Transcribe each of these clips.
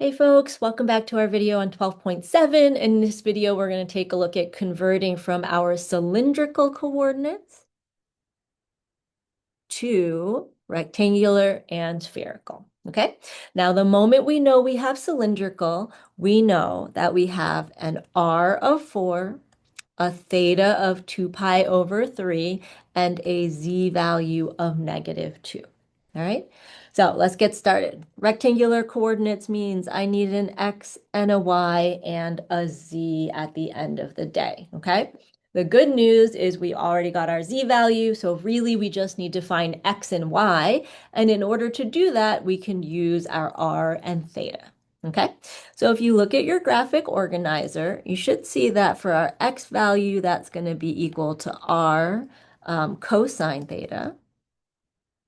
Hey folks, welcome back to our video on 12.7. In this video, we're going to take a look at converting from our cylindrical coordinates to rectangular and spherical. Okay, now the moment we know we have cylindrical, we know that we have an r of 4, a theta of 2 pi over 3, and a z value of -2. All right, so let's get started. Rectangular coordinates means I need an x and a y and a z at the end of the day. Okay, the good news is we already got our z value, so really we just need to find x and y. And in order to do that, we can use our r and theta. Okay, so if you look at your graphic organizer, you should see that for our x value, that's going to be equal to r cosine theta.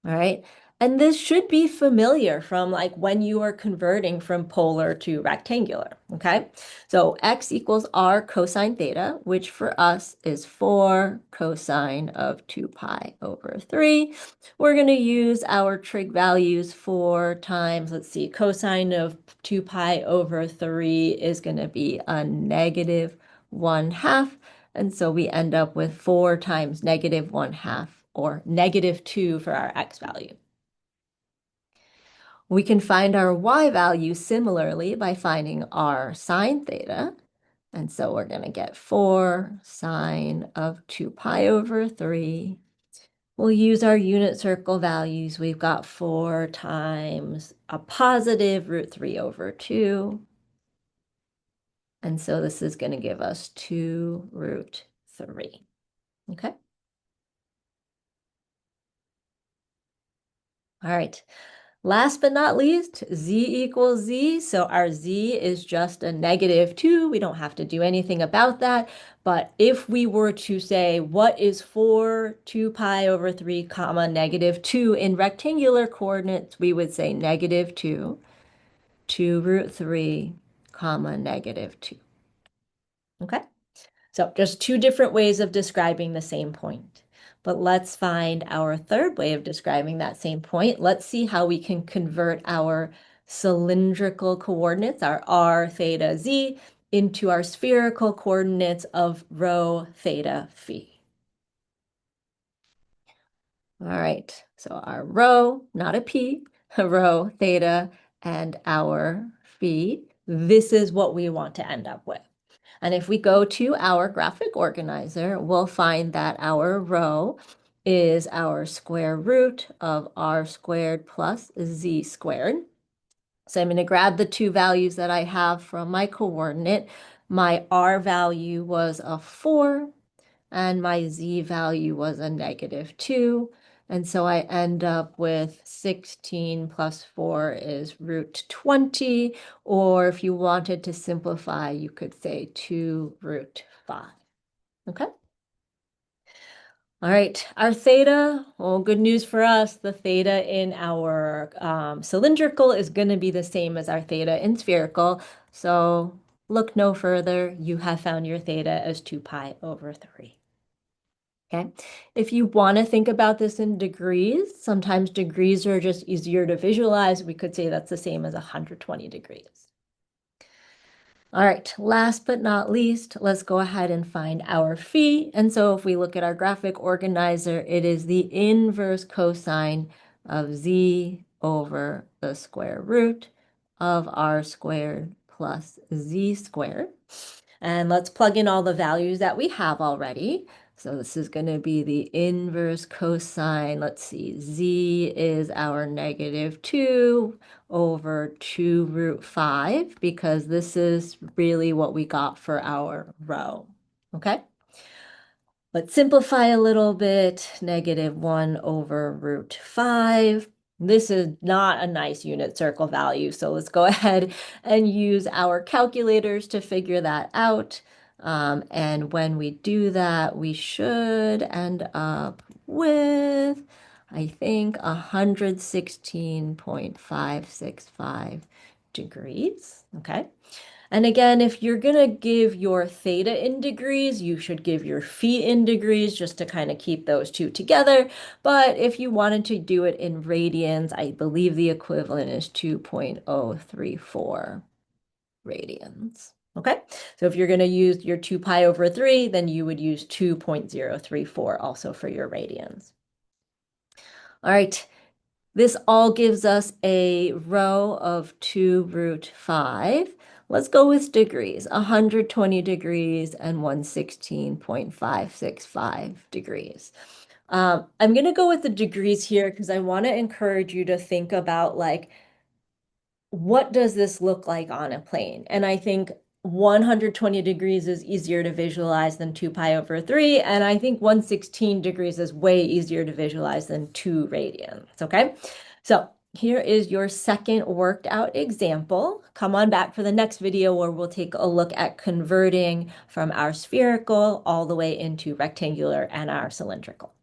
All right. And this should be familiar from like when you are converting from polar to rectangular. Okay. So x equals r cosine theta, which for us is 4 cosine of 2 pi over 3. We're going to use our trig values 4 times, let's see, cosine of 2 pi over 3 is going to be a -1/2. And so we end up with 4 times -1/2 or -2 for our x value. We can find our y value similarly by finding r sine theta. And so we're going to get 4 sine of 2 pi over 3. We'll use our unit circle values. We've got 4 times a positive √3 over 2. And so this is going to give us 2 √3. Okay. All right. Last but not least, z equals z. So our z is just a -2. We don't have to do anything about that. But if we were to say, what is 4 2 pi over 3 comma -2 in rectangular coordinates, we would say -2, 2 √3 comma -2. Okay? So just two different ways of describing the same point. But let's find our third way of describing that same point. Let's see how we can convert our cylindrical coordinates, our r, theta, z, into our spherical coordinates of rho, theta, phi. All right, so our rho, not a p, rho, theta, and our phi. This is what we want to end up with. And if we go to our graphic organizer, we'll find that our rho is our square root of r squared plus z squared. So I'm going to grab the two values that I have from my coordinate. My r value was a 4, and my z value was a -2. And so I end up with 16 plus 4 is √20, or if you wanted to simplify, you could say 2 √5. Okay. All right, our theta, well, good news for us, the theta in our cylindrical is going to be the same as our theta in spherical. So look no further, you have found your theta as 2 pi over 3. Okay, if you want to think about this in degrees, sometimes degrees are just easier to visualize. We could say that's the same as 120 degrees. All right, last but not least, let's go ahead and find our phi. And so if we look at our graphic organizer, it is the inverse cosine of z over the square root of r squared plus z squared. And let's plug in all the values that we have already. So this is going to be the inverse cosine. Let's see, z is our -2 over 2 √5, because this is really what we got for our rho. Okay? Let's simplify a little bit. -1 over √5. This is not a nice unit circle value, so let's go ahead and use our calculators to figure that out. And when we do that, we should end up with, I think, 116.565 degrees, okay? And again, if you're going to give your theta in degrees, you should give your phi in degrees just to kind of keep those two together. But if you wanted to do it in radians, I believe the equivalent is 2.034 radians. Okay, so if you're going to use your 2 pi over 3, then you would use 2.034 also for your radians. All right, this all gives us a rho of 2 root 5. Let's go with degrees, 120 degrees and 116.565 degrees. I'm going to go with the degrees here because I want to encourage you to think about like, what does this look like on a plane? And I think 120 degrees is easier to visualize than 2 pi over 3. And I think 116 degrees is way easier to visualize than 2 radians. Okay, so here is your second worked out example. Come on back for the next video where we'll take a look at converting from our spherical all the way into rectangular and our cylindrical.